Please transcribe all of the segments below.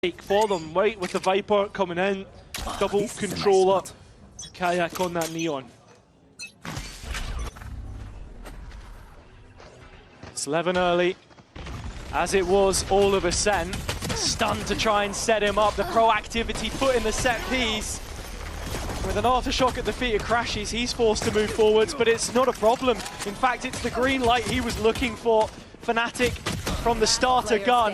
For them, right, with the Viper coming in, double controller, Kayak on that Neon. It's 11 early, as it was all of a sudden. Stunned to try and set him up, the proactivity put in the set piece. With an aftershock at the feet of Crashes, he's forced to move forwards, but it's not a problem. In fact, it's the green light he was looking for. Fnatic from the starter gun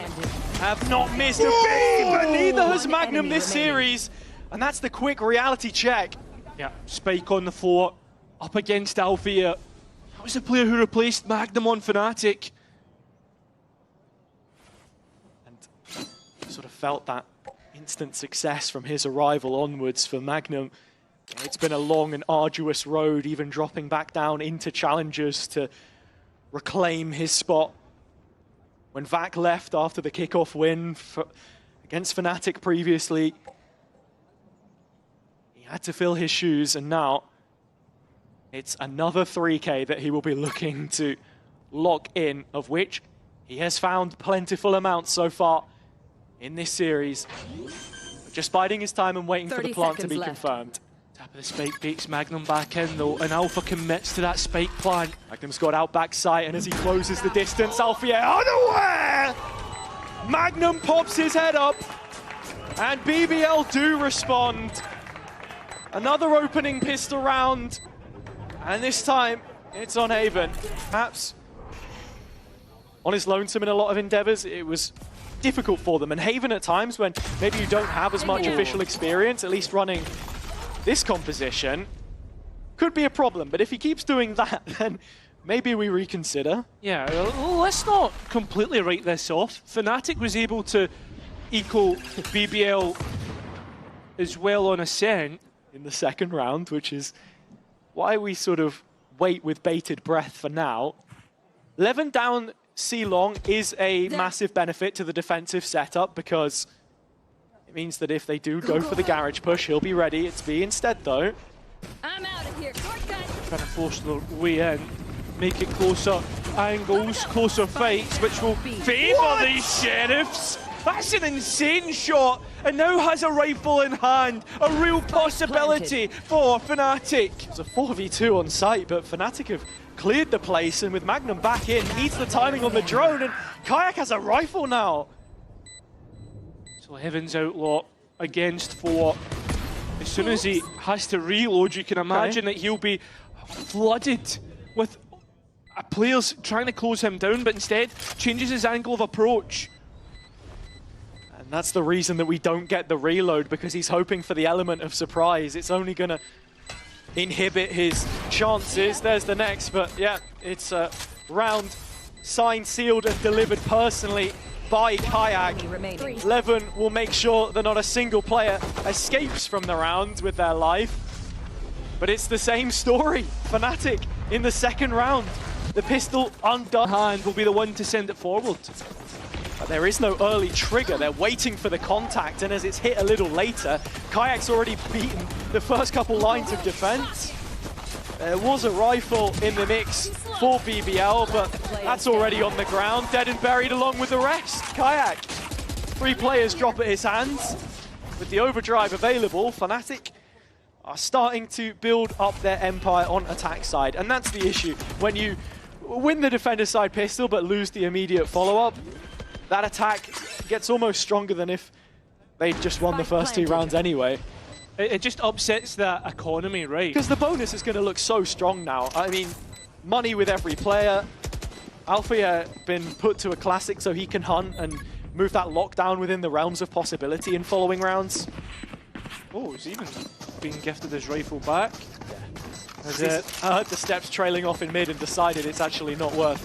have not missed a beat, but neither has Magnum this series. And that's the quick reality check. Yeah, Spike on the floor, up against Althea. That was the player who replaced Magnum on Fnatic. And sort of felt that instant success from his arrival onwards for Magnum. It's been a long and arduous road, even dropping back down into challengers to reclaim his spot. When Vac left after the kickoff win against Fnatic previously, he had to fill his shoes, and now it's another 3K that he will be looking to lock in, of which he has found plentiful amounts so far in this series. Just biding his time and waiting for the plant to be confirmed. Tap of the Spike beats Magnum back in though, and Alpha commits to that Spike plan. Magnum's got out back sight, and as he closes the distance, Althea unaware! Magnum pops his head up, and BBL do respond. Another opening pistol round, and this time it's on Haven. Perhaps on his lonesome in a lot of endeavors, it was difficult for them, and Haven at times when maybe you don't have as much official experience, at least running this composition, could be a problem. But if he keeps doing that, then maybe we reconsider. Yeah, let's not completely write this off. Fnatic was able to equal BBL as well on Ascent in the second round, which is why we sort of wait with bated breath for now. 11 down C long is a massive benefit to the defensive setup, because it means that if they do go for the garage push, he'll be ready. It's B instead, though. I'm out of here. Shortcut. Trying to force the way in, make it closer angles, closer fights, which will favour these Sheriffs. That's an insane shot, and now has a rifle in hand. A real possibility for Fnatic. It's a 4v2 on site, but Fnatic have cleared the place, and with Magnum back in, needs the timing on the drone, and Kayak has a rifle now. So Heaven's Outlaw against 4. As soon as he has to reload, you can imagine that he'll be flooded with players trying to close him down, but instead changes his angle of approach. And that's the reason that we don't get the reload, because he's hoping for the element of surprise. It's only going to inhibit his chances. There's the next, but yeah, it's a round signed, sealed, and delivered personally by Kayak. 11 will make sure that not a single player escapes from the round with their life. But it's the same story. Fnatic in the second round. The pistol undone hand will be the one to send it forward. But there is no early trigger. They're waiting for the contact, and as it's hit a little later, Kayak's already beaten the first couple lines of defense. There was a rifle in the mix for BBL, but that's already on the ground, dead and buried along with the rest. Kayak, 3 players drop at his hands. With the overdrive available, Fnatic are starting to build up their empire on attack side, and that's the issue. When you win the defender side pistol but lose the immediate follow-up, that attack gets almost stronger than if they'd just won the first 2 rounds anyway. It just upsets the economy, right? Because the bonus is going to look so strong now. I mean, money with every player. Althea been put to a classic so he can hunt and move that lockdown within the realms of possibility in following rounds. Oh, he's even being gifted his rifle back. As I heard the steps trailing off in mid and decided it's actually not worth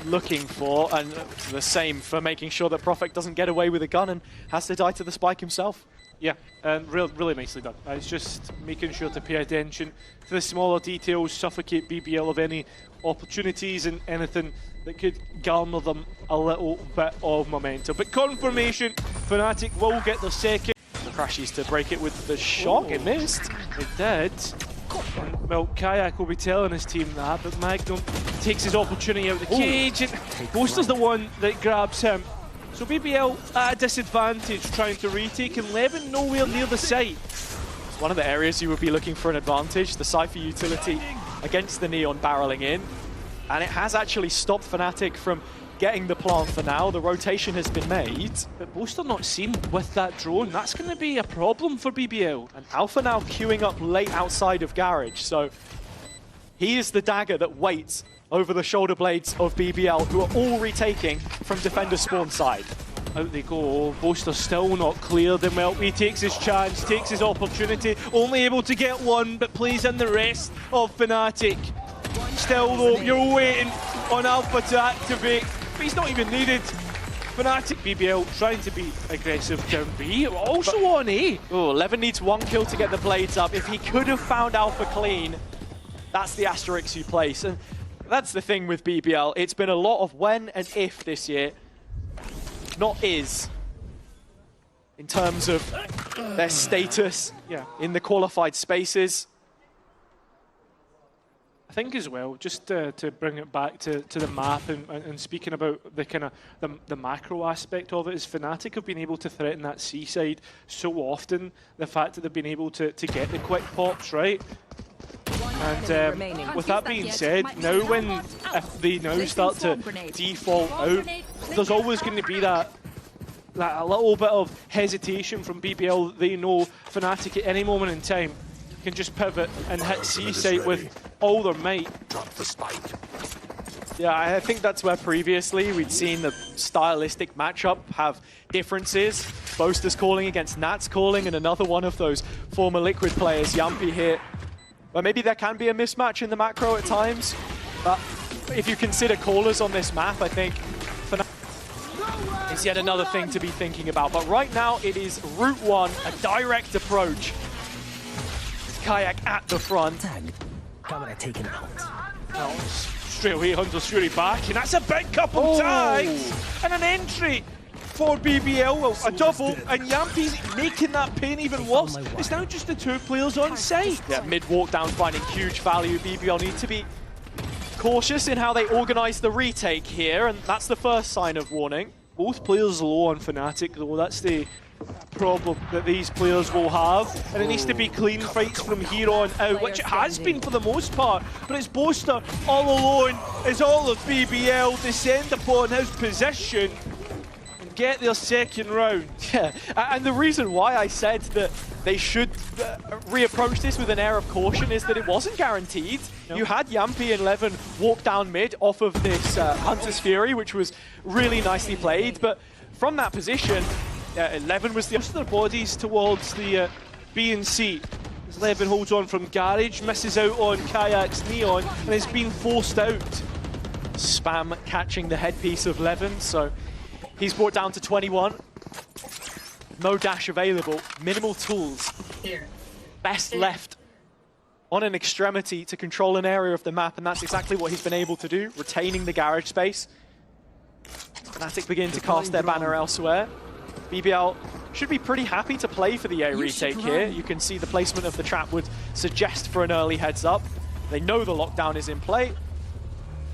looking for, and the same for making sure that Prophet doesn't get away with a gun and has to die to the spike himself. Yeah, and really nicely done. It's just making sure to pay attention to the smaller details, suffocate BBL of any opportunities and anything that could garner them a little bit of momentum. But confirmation, Fnatic will get the second. The Crashes to break it with the shot. It missed. It did. And, well, Kayak will be telling his team that, but Magnum takes his opportunity out of the cage, and Ghoster's the one that grabs him. So BBL at a disadvantage trying to retake, and Levin nowhere near the site. It's one of the areas you would be looking for an advantage, the Cypher utility against the Neon barreling in. And it has actually stopped Fnatic from getting the plant for now. The rotation has been made. But Boaster not seen with that drone. That's going to be a problem for BBL. And Alpha now queuing up late outside of Garage, so he is the dagger that waits over the shoulder blades of BBL, who are all retaking from defender spawn side. Out they go. Boaster still not cleared. Then Melty takes his chance, takes his opportunity. Only able to get one, but plays in the rest of Fnatic. Still though, you're waiting on Alpha to activate, but he's not even needed. Fnatic BBL trying to be aggressive down B, also on A. Oh, Levin needs one kill to get the blades up. If he could have found Alpha clean, that's the asterisk you place. And that's the thing with BBL. It's been a lot of when and if this year, not is, in terms of their status in the qualified spaces. I think as well, just to bring it back to the map and speaking about the kind of the macro aspect of it, is Fnatic have been able to threaten that C side so often. The fact that they've been able to get the quick pops, right? And with that being said, now if they now start to default out, there's always going to be that a little bit of hesitation from BBL. They know Fnatic at any moment in time can just pivot and hit C site with all their might. Yeah, I think that's where previously we'd seen the stylistic matchup have differences. Boaster's calling against Nat's calling, and another one of those former Liquid players, Yampi, here. Well, maybe there can be a mismatch in the macro at times, but if you consider callers on this map, I think it's yet another thing to be thinking about. But right now, it is Route 1, a direct approach. Kayak at the front. Taken out. Oh, straight away, Hunter's Fury back, and that's a big couple tags and an entry for BBL. Well, a double, and Yampi's making that pain even worse. It's now just the two players on site. Yeah, mid walk down, finding huge value. BBL need to be cautious in how they organize the retake here, and that's the first sign of warning. Both players low on Fnatic, though. That's the problem that these players will have, and it needs to be clean fights from here on out, which it has been for the most part, but it's Boaster all alone as all of BBL descend upon his position and get their second round. Yeah, and the reason why I said that they should reapproach this with an air of caution is that it wasn't guaranteed. No. You had Yampi and Levin walk down mid off of this Hunter's Fury, which was really nicely played, but from that position, 11 was the most of their bodies towards the B and C. As Levin holds on from Garage, misses out on Kayak's Neon, and is being forced out. Spam catching the headpiece of Levin, so he's brought down to 21. No dash available, minimal tools. Best left on an extremity to control an area of the map, and that's exactly what he's been able to do, retaining the Garage space. Fnatic begin to cast their banner elsewhere. BBL should be pretty happy to play for the A retake here. You can see the placement of the trap would suggest for an early heads up. They know the lockdown is in play.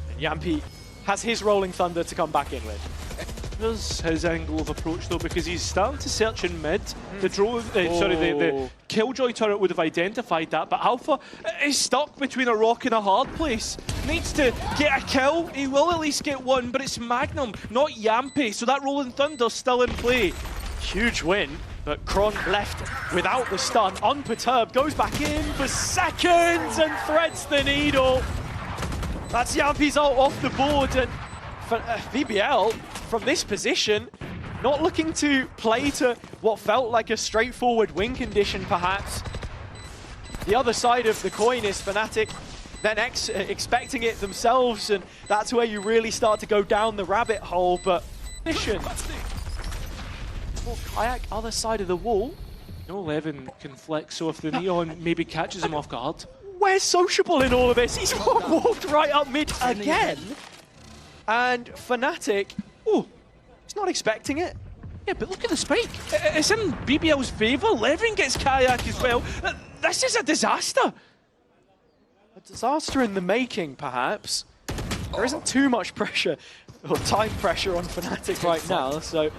And Yampi has his Rolling Thunder to come back in with. There's his angle of approach though, because he's starting to search in mid. The drone, the Killjoy turret would have identified that, but Alpha is stuck between a rock and a hard place. Needs to get a kill. He will at least get one, but it's Magnum, not Yampi, so that Rolling Thunder's still in play. Huge win, but Kron left without the stun, unperturbed, goes back in for seconds and threads the needle. That's Yampi's ult off the board, and BBL from this position, not looking to play to what felt like a straightforward win condition perhaps. The other side of the coin is Fnatic then expecting it themselves, and that's where you really start to go down the rabbit hole, but mission. Kayak, other side of the wall. No, Levin can flex, so if the Neon maybe catches him off guard. Where's Sociable in all of this? He's walked right up mid again. And Fnatic, he's not expecting it. Yeah, but look at the spike. It's in BBL's favour. Levin gets Kayak as well. This is a disaster. A disaster in the making, perhaps. There isn't too much pressure, or time pressure on Fnatic right now, so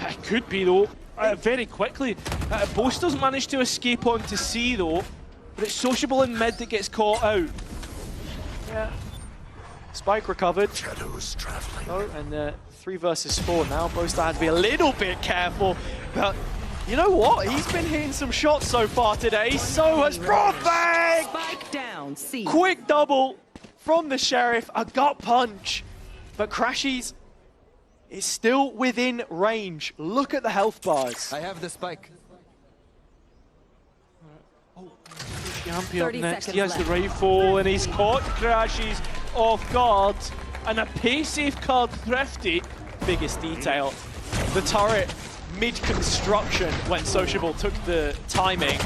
It could be though, very quickly. Boaster's managed to escape onto C though, but it's Sociable in mid that gets caught out. yeah. Spike recovered. Oh, and 3 versus 4 now. Boaster had to be a little bit careful, but you know what? He's been hitting some shots so far today. So has Profeg! Spike down, C. Quick double from the Sheriff, a gut punch, but Crashies is still within range. Look at the health bars. I have the spike. Yampy up 30 next, he seconds has the left. rifle and he's caught Crashes off guard. And a pay safe card Thrifty. Biggest detail, the turret mid-construction when Sociable took the timing.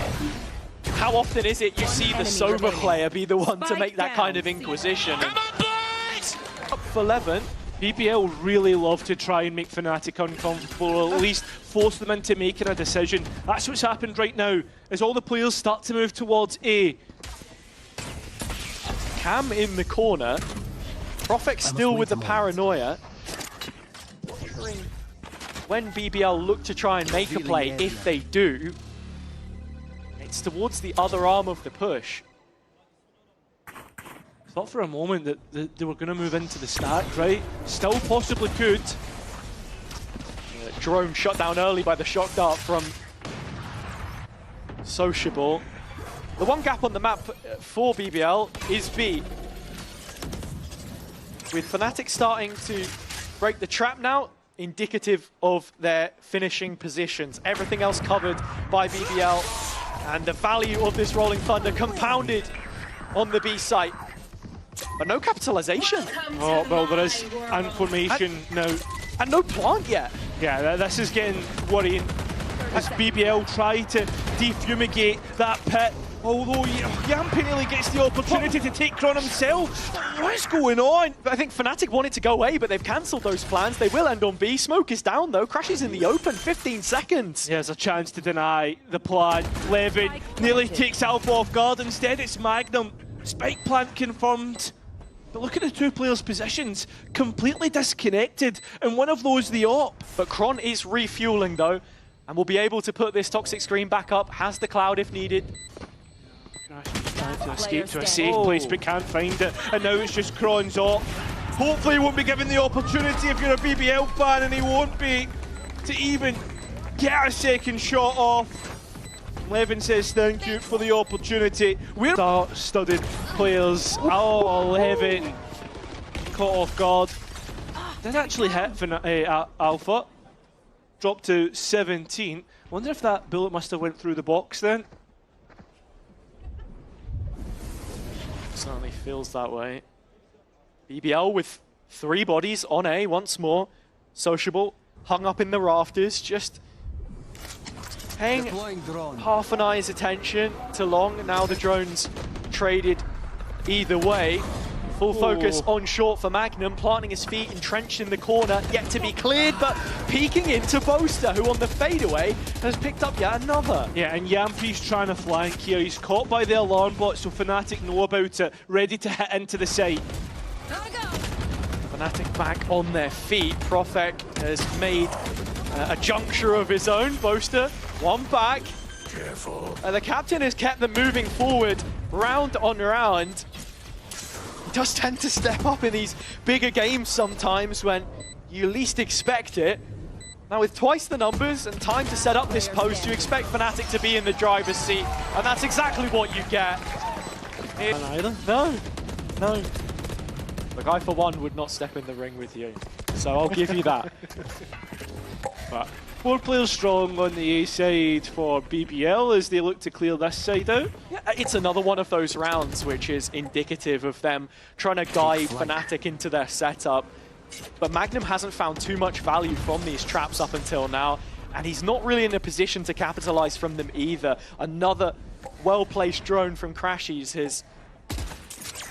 How often is it you see the sober player be the one to make that kind of inquisition? And up for 11. BBL really love to try and make Fnatic uncomfortable, or at least force them into making a decision. That's what's happened right now, as all the players start to move towards A. Cam in the corner. Profek still with the paranoia. Wondering when BBL look to try and make a play, if they do, it's towards the other arm of the push. Thought for a moment that they were going to move into the stack, right? Still possibly could. Drone shot down early by the shock dart from Sociable. The one gap on the map for BBL is B. With Fnatic starting to break the trap now, indicative of their finishing positions. Everything else covered by BBL, and the value of this Rolling Thunder compounded on the B site. But no capitalization. Oh, well, there is information now. And no plant yet. Yeah, this is getting worrying. As BBL try to defumigate that pit. Although Yampy nearly gets the opportunity to take Kron himself. What's going on? I think Fnatic wanted to go A, but they've cancelled those plans. They will end on B. Smoke is down though. Crashes in the open, 15 seconds. He has a chance to deny the plan. Levin nearly takes Alpha off guard. Instead, it's Magnum. Spike plant confirmed. But look at the two players' positions. Completely disconnected. And one of those the op. But Kron is refueling though, and will be able to put this toxic screen back up. Has the cloud if needed. Trying to escape to a safe place but can't find it, and now it's just Kron's op. Hopefully he won't be given the opportunity if you're a BBL fan, and he won't be, to even get a second shot off. Levin says thank you for the opportunity. We're star-studded players. Oh, Levin caught off guard. Did actually hit for Alpha. Dropped to 17. Wonder if that bullet must have went through the box then. Certainly feels that way. BBL with 3 bodies on A once more. Sociable, hung up in the rafters, just paying half an eye's attention to Long. Now the drone's traded either way. Full focus on short for Magnum, planting his feet, entrenched in the corner, yet to be cleared, but peeking into Boaster, who on the fadeaway has picked up yet another. Yeah, and Yampy's trying to flank here. He's caught by the alarm bot, so Fnatic know about it, ready to hit into the site. Gotta go. Fnatic back on their feet. Profek has made a juncture of his own. Boaster, one back. Careful. The captain has kept them moving forward, round on round. He does tend to step up in these bigger games sometimes when you least expect it. Now with twice the numbers and time to set up this post, you expect Fnatic to be in the driver's seat, and that's exactly what you get. Either? No. Look, I for one would not step in the ring with you, so I'll give you that. But 4 players strong on the A side for BBL as they look to clear this side out. Yeah, it's another one of those rounds which is indicative of them trying to guide Fnatic into their setup. But Magnum hasn't found too much value from these traps up until now, and he's not really in a position to capitalize from them either. Another well-placed drone from Crashies has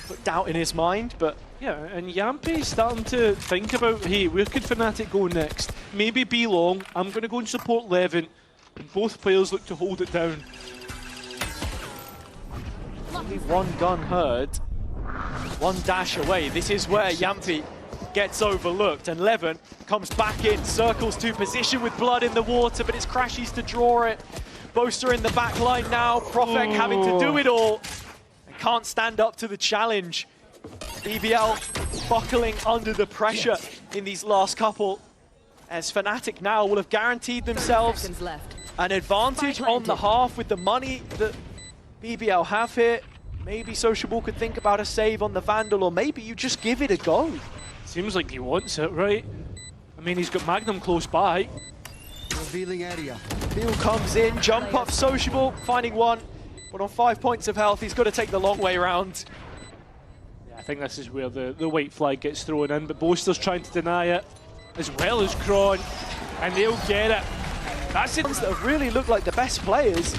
put doubt in his mind, but Yeah, and Yampy's starting to think about, hey, where could Fnatic go next? Maybe be long. I'm going to go and support Levin. And both players look to hold it down. only one gun heard. One dash away. This is where Yampi gets overlooked, and Levin comes back in, circles to position with blood in the water, but it's Crashies to draw it. Boaster in the back line now, Profek having to do it all, and can't stand up to the challenge. BBL buckling under the pressure in these last couple, as Fnatic now will have guaranteed themselves Seconds left. an advantage on the half with the money that BBL have here. Maybe Sociable could think about a save on the Vandal, or maybe you just give it a go. Seems like he wants it, right? I mean, he's got Magnum close by. Revealing area. Bill comes in, jump up Sociable, finding one, but on 5 points of health, he's got to take the long way round. Yeah, I think this is where the white flag gets thrown in, but Boaster's trying to deny it, as well as Kron, and they'll get it. That's it. That have really looked like the best players.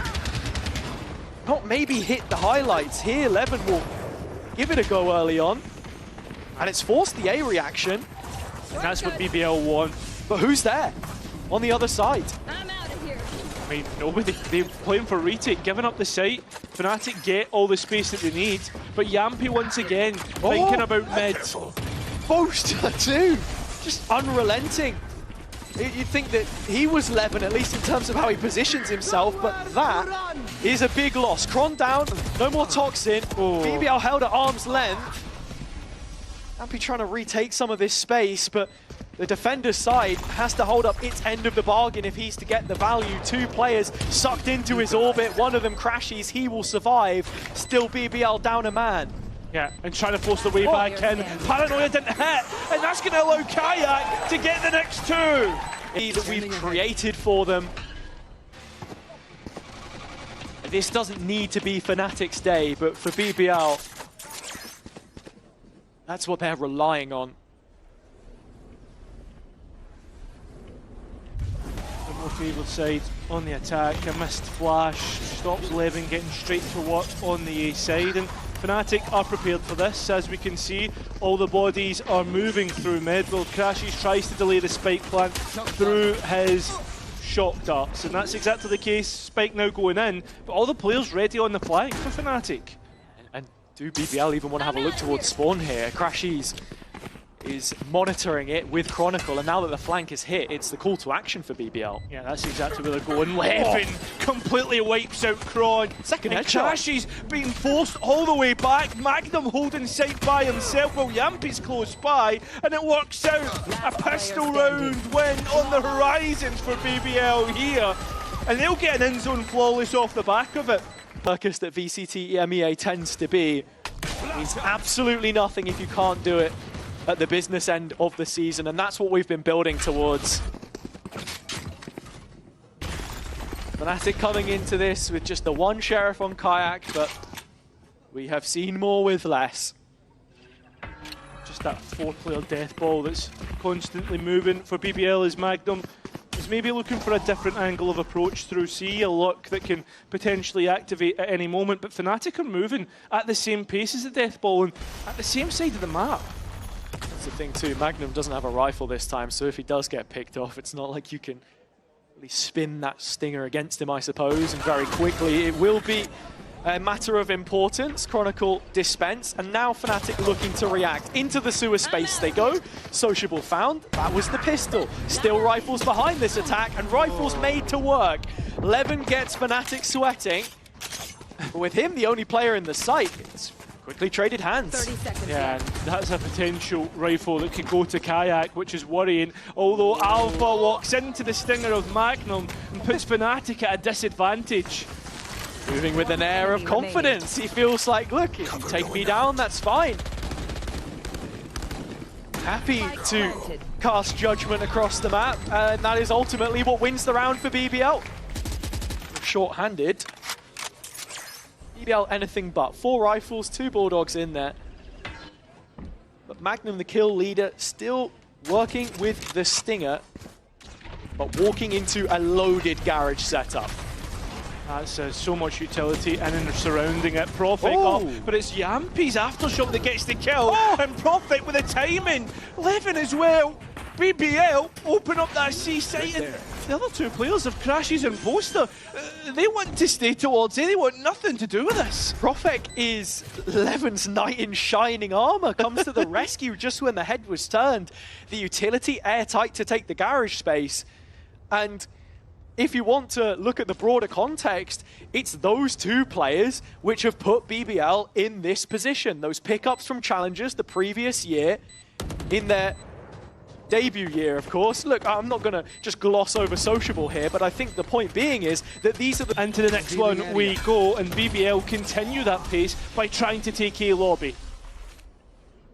Not maybe hit the highlights here. Levin will give it a go early on, and it's forced the A reaction. And that's what BBL want. But who's there on the other side? I'm out of here. I mean, nobody. They're playing for retake, giving up the site. Fnatic get all the space that they need, but Yampi once again thinking about mid. Boaster too, just unrelenting. You'd think that he was Levin, at least in terms of how he positions himself, but that is a big loss. Kron down, no more Toxin. BBL held at arm's length. Yampi trying to retake some of this space, but the defender's side has to hold up its end of the bargain if he's to get the value. Two players sucked into his orbit, one of them crashes, he will survive. Still BBL down a man. Yeah, and trying to force the way back in. Paranoia didn't hit, and that's going to allow Kayak to get the next two. That we've created for them. This doesn't need to be Fnatic's day, but for BBL, that's what they're relying on. The more favoured side on the attack, a missed flash, stops Levin getting straight to work on the A side, and Fnatic are prepared for this. As we can see, all the bodies are moving through mid, while Crashies tries to delay the spike plant through his shock darts, and that's exactly the case. Spike now going in, but all the players ready on the flank for Fnatic. And do BBL even want to have a look towards spawn here? Crashies is monitoring it with Chronicle, and now that the flank is hit, it's the call to action for BBL. Yeah, that's exactly where they're going. Levin completely wipes out Kron. Second and headshot. Crashies being forced all the way back. Magnum holding sight by himself while Yampi's close by, and it works out. A pistol round win on the horizons for BBL here, and they'll get an in-zone flawless off the back of it. Circus that VCT Emea tends to be means absolutely nothing if you can't do it at the business end of the season, and that's what we've been building towards. Fnatic coming into this with just the one Sheriff on Kayak, but we have seen more with less. Just that four-player death ball that's constantly moving for BBL as Magnum is maybe looking for a different angle of approach through C, a look that can potentially activate at any moment, but Fnatic are moving at the same pace as the death ball and at the same side of the map. That's the thing too, Magnum doesn't have a rifle this time, so if he does get picked off, it's not like you can really spin that stinger against him, I suppose, and very quickly it will be a matter of importance. Chronicle dispense, and now Fnatic looking to react. Into the sewer space they go. Sociable found, that was the pistol. Still rifles behind this attack, and rifles made to work. Levin gets Fnatic sweating, but with him the only player in the site, it's quickly traded hands. 30 seconds Yeah, left. and that's a potential rifle that could go to Kayak, which is worrying. Although Alpha walks into the stinger of Magnum and puts Fnatic at a disadvantage. Moving with an air of confidence. He feels like, look, if you take me down, that's fine. Happy to cast judgment across the map, and that is ultimately what wins the round for BBL. Short-handed. BBL anything but. 4 rifles, 2 Bulldogs in there. But Magnum, the kill leader, still working with the Stinger, but walking into a loaded garage setup. That's so much utility and then they're surrounding it. Profit Oh. up, but it's Yampi's aftershock that gets the kill. And Profit with the timing. Levin as well. BBL open up that C site, and the other two players of Crashes and Poster, they want to stay towards it. They want nothing to do with this. Profek is Levin's knight in shining armor, comes to the rescue just when the head was turned. The utility airtight to take the garage space. And if you want to look at the broader context, it's those two players which have put BBL in this position. Those pickups from challengers the previous year in their debut year, of course. Look, I'm not going to just gloss over Sociable here, but I think the point being is that these are the... And to the next one we go, and BBL continue that pace by trying to take A lobby.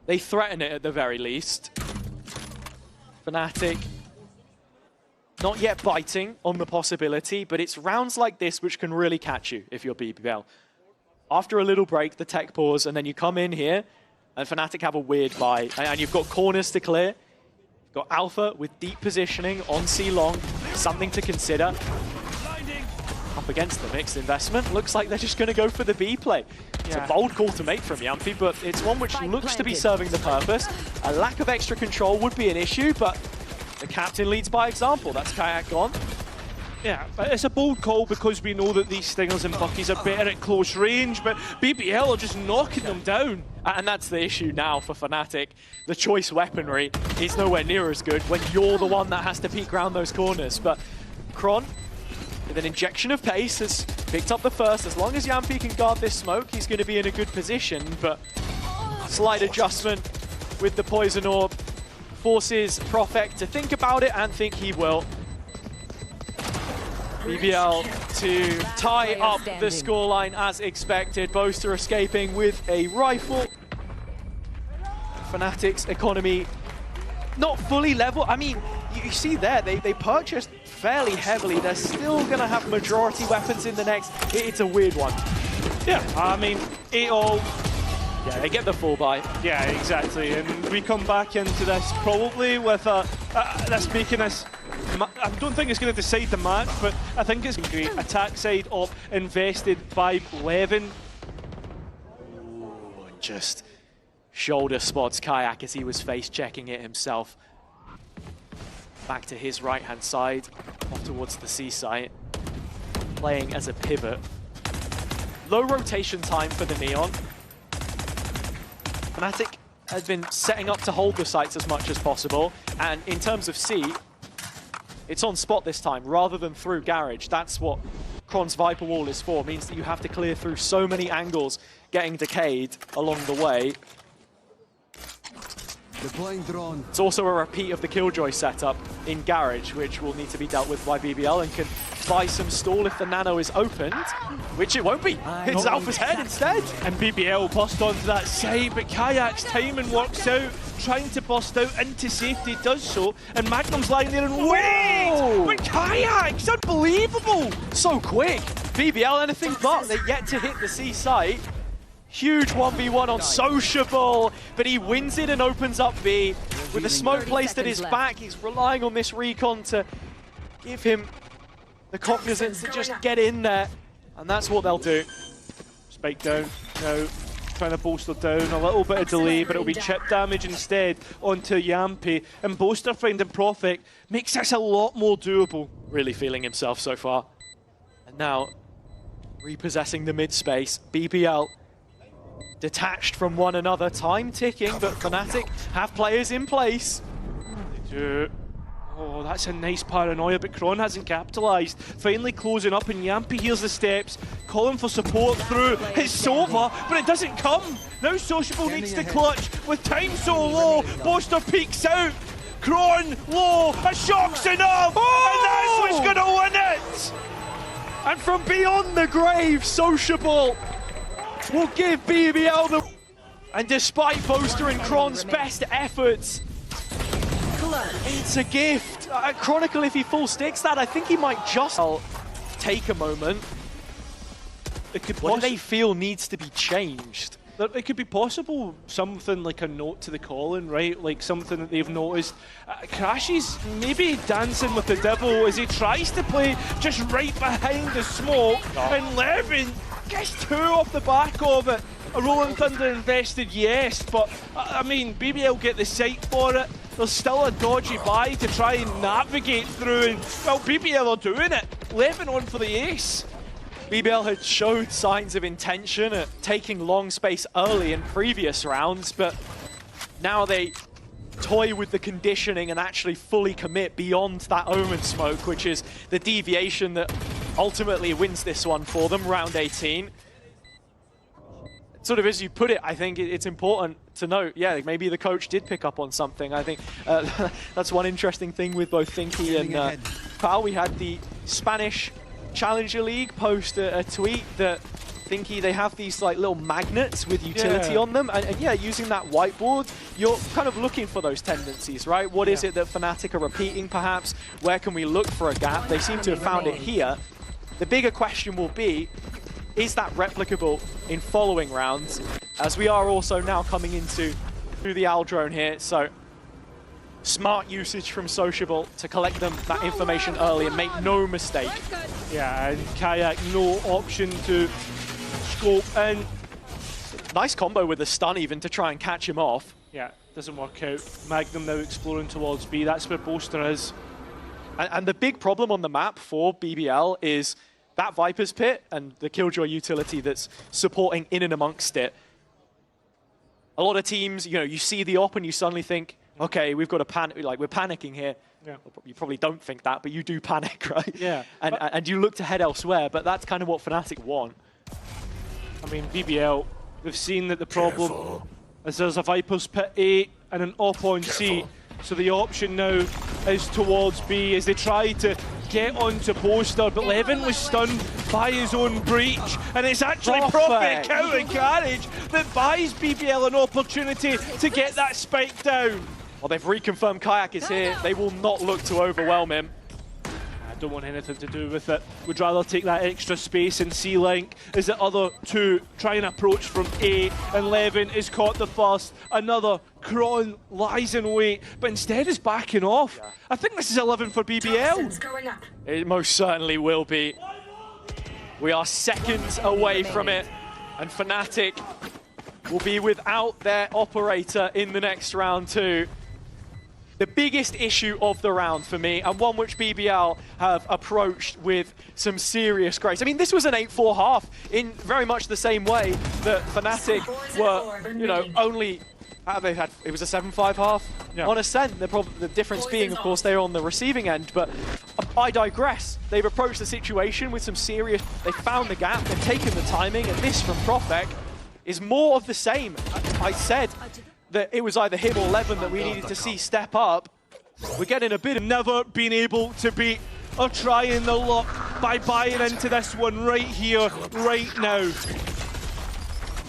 They threaten it at the very least. Fnatic not yet biting on the possibility, but it's rounds like this which can really catch you if you're BBL. After a little break, the tech pause, and then you come in here, and Fnatic have a weird buy, and you've got corners to clear. You've got Alpha with deep positioning on C long, something to consider. Up against the mixed investment, looks like they're just going to go for the B play. It's a bold call to make from Yampy, but it's one which looks to be serving the purpose. A lack of extra control would be an issue, but the captain leads by example. That's Kayak gone. Yeah, but it's a bold call because we know that these Stingers and Buckies are better at close range, but BBL are just knocking them down. And that's the issue now for Fnatic. The choice weaponry is nowhere near as good when you're the one that has to peek around those corners. But Kron, with an injection of pace, has picked up the first. As long as Yampy can guard this smoke, he's going to be in a good position. But slight adjustment with the Poison Orb forces Profek to think about it, and think he will. BBL to tie up the scoreline as expected. Boaster escaping with a rifle. Fnatic's economy not fully level. I mean, you see there, they purchased fairly heavily. They're still going to have majority weapons in the next. It's a weird one. Yeah, I mean, it all... Yeah, they get the full buy. Yeah, exactly. And we come back into this probably with this making us... I don't think it's going to decide the match, but I think it's great. Attack side of invested by Levin. Ooh, just shoulder spots Kayak as he was face checking it himself. Back to his right-hand side, off towards the C site, playing as a pivot. Low rotation time for the Neon. Fnatic has been setting up to hold the sites as much as possible, and in terms of C, it's on spot this time rather than through garage. That's what Kron's Viper Wall is for. It means that you have to clear through so many angles, getting decayed along the way. Deploying drone. It's also a repeat of the Killjoy setup in garage, which will need to be dealt with by BBL and can buy some stall if the nano is opened, which it won't be. It's Alpha's head instead. And BBL bust onto that side, but Kayak's timing works out, trying to bust out into safety, does so, and Magnum's lying there and wait! But Kayak's unbelievable! So quick. BBL anything but. They're yet to hit the C site. Huge 1v1 on Sociable, but he wins it and opens up B. With the smoke placed at his back, he's relying on this recon to give him the confidence to just get in there, and that's what they'll do. Spike down, now trying to bolster down, a little bit of delay, but it'll be chip damage instead onto Yampy. And Boaster finding Profek makes this a lot more doable. Really feeling himself so far. And now, repossessing the mid space, BBL detached from one another, time ticking, but Fnatic have players in place. They do. Oh, that's a nice paranoia, but Kron hasn't capitalised. Finally closing up, and Yampy hears the steps, calling for support through. It's over, but it doesn't come. Now Sociable needs to clutch with time so low. Boaster peeks out. Kron low. A shock's enough, and that's what's going to win it. And from beyond the grave, Sociable will give BBL the... And despite Boaster and Kron's best efforts, it's a gift. Chronicle, if he full sticks that, I think he might just take a moment. What do they feel needs to be changed? It could be possible something like a note to the calling, right? Like something that they've noticed. Crashes maybe dancing with the devil as he tries to play just right behind the smoke, and Levin gets two off the back of it. A Rolling Thunder invested, yes, but I mean, BBL get the sight for it. there's still a dodgy buy to try and navigate through, and, well, BBL are doing it. 11 on for the ace. BBL had showed signs of intention at taking long space early in previous rounds, but now they toy with the conditioning and actually fully commit beyond that Omen smoke, which is the deviation that ultimately wins this one for them, round 18. Sort of as you put it, I think it's important to note, yeah, maybe the coach did pick up on something. I think that's one interesting thing with both Thinky and Kyle. We had the Spanish Challenger League post a tweet that Thinky, they have these like little magnets with utility on them, and yeah, using that whiteboard, you're kind of looking for those tendencies, right? What is it that Fnatic are repeating perhaps? Where can we look for a gap? They seem to have found it here. The bigger question will be, is that replicable in following rounds? As we are also now coming into the Owl drone here, so smart usage from Sociable to collect them that information early and make no mistake. Yeah, and Kayak, no option to scope in. Nice combo with the stun even to try and catch him off. Yeah, doesn't work out. Magnum now exploring towards B. That's where Boaster is. And the big problem on the map for BBL is that Viper's Pit and the Killjoy utility that's supporting in and amongst it. A lot of teams, you know, you see the op and you suddenly think, okay, we've got to panic, like we're panicking here. Yeah. You probably don't think that, but you do panic, right? Yeah. And you look to head elsewhere, but that's kind of what Fnatic want. I mean, BBL, they've seen that the problem is there's a Viper's Pit A and an op on C. So the option now is towards B as they try to get onto Boaster, but Levin was stunned by his own breach, and it's actually Prophet counter carriage that buys BBL an opportunity to get that spike down. Well, they've reconfirmed Kayak is here. They will not look to overwhelm him. I don't want anything to do with it. Would rather take that extra space in C-Link as the other two try and approach from A, and Levin is caught the first. Another Kron lies in wait, but instead is backing off. Yeah. I think this is 11 for BBL. It most certainly will be. We are seconds away from it, and Fnatic will be without their operator in the next round too. The biggest issue of the round for me, and one which BBL have approached with some serious grace. I mean, this was an 8-4 half in very much the same way that Fnatic were, you know, only... They had, it was a 7-5 half on Ascent. The difference being, of course, they're on the receiving end, but I digress. They've approached the situation with some serious... They found the gap, they've taken the timing, and this from Prophet is more of the same. I said that it was either him or Levin that we needed to see step up. We're getting a bit of never been able to beat or trying the luck by buying into this one right here, right now.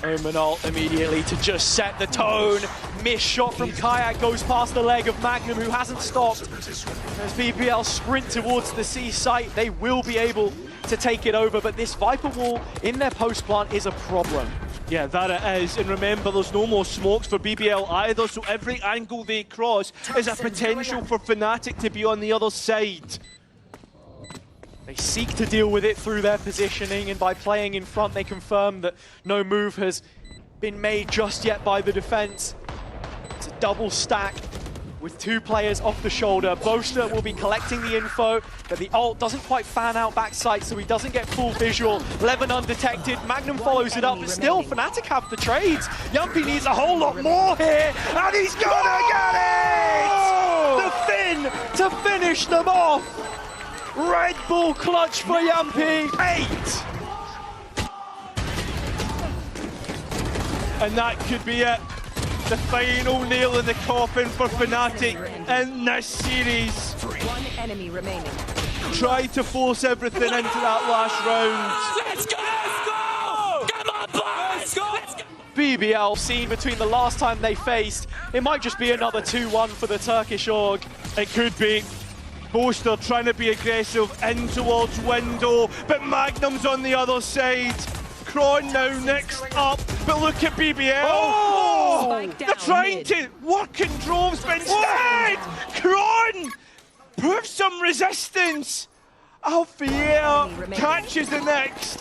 Omen immediately to just set the tone. Missed shot from Kayak goes past the leg of Magnum, who hasn't stopped. As BBL sprint towards the C site, they will be able to take it over, but this Viper wall in their post plant is a problem. Yeah, that it is, and remember, there's no more smokes for BBL either, so every angle they cross is a potential for Fnatic to be on the other side. They seek to deal with it through their positioning, and by playing in front, they confirm that no move has been made just yet by the defense. It's a double stack with two players off the shoulder. Boaster will be collecting the info, but the ult doesn't quite fan out backside, so he doesn't get full visual. Levin undetected, Magnum follows it up, but still Fnatic have the trades. Yumpy needs a whole lot more here, and he's gonna get it! The Finn to finish them off! Red Bull clutch for Yumpy, 8! And that could be it. The final nail in the coffin for Fnatic in this series. One enemy remaining. Try to force everything into that last round. Let's go! Come on, boys! Let's go! BBL seen between the last time they faced. It might just be another 2-1 for the Turkish org. It could be. Boaster trying to be aggressive in towards window, but Magnum's on the other side. Kron now next up, but look at BBL. Oh! They're trying to work in droves, but instead, Kron proves some resistance. Alfier catches the next,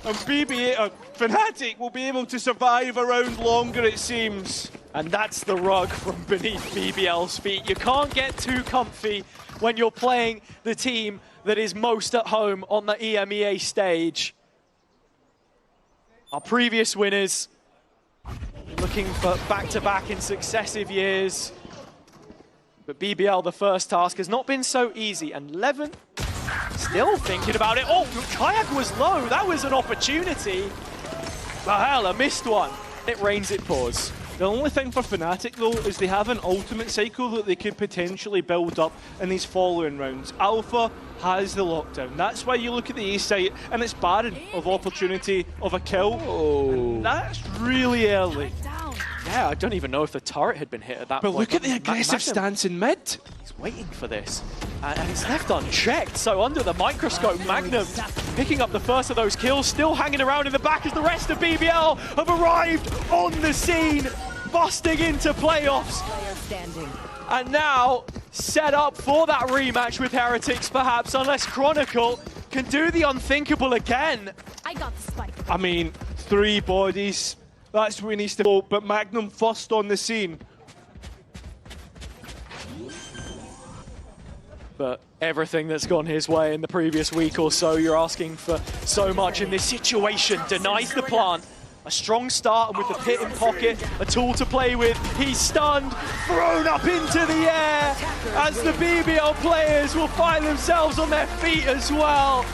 and Fnatic will be able to survive a round longer, it seems. And that's the rug from beneath BBL's feet. You can't get too comfy when you're playing the team that is most at home on the EMEA stage. Our previous winners looking for back-to-back in successive years. But BBL, the first task, has not been so easy. And Levin still thinking about it. Oh, Kayak was low. That was an opportunity. Valhalla missed one. It rains, it pours. The only thing for Fnatic, though, is they have an ultimate cycle that they could potentially build up in these following rounds. Alpha has the lockdown. That's why you look at the A site, and it's barren of opportunity of a kill. Oh. And that's really early. Yeah, I don't even know if the turret had been hit at that But point. look at the aggressive stance in mid. He's waiting for this. And it's left unchecked. So under the microscope, Magnum picking up the first of those kills, still hanging around in the back as the rest of BBL have arrived on the scene, busting into playoffs. And now set up for that rematch with Heretics, perhaps, unless Chronicle can do the unthinkable again. I got the spike. I mean, 3 bodies. That's where he needs to go. But Magnum first on the scene. But everything that's gone his way in the previous week or so, you're asking for so much in this situation. Denies the plant. A strong start, and with the pit in pocket, a tool to play with. He's stunned, thrown up into the air as the BBL players will find themselves on their feet as well.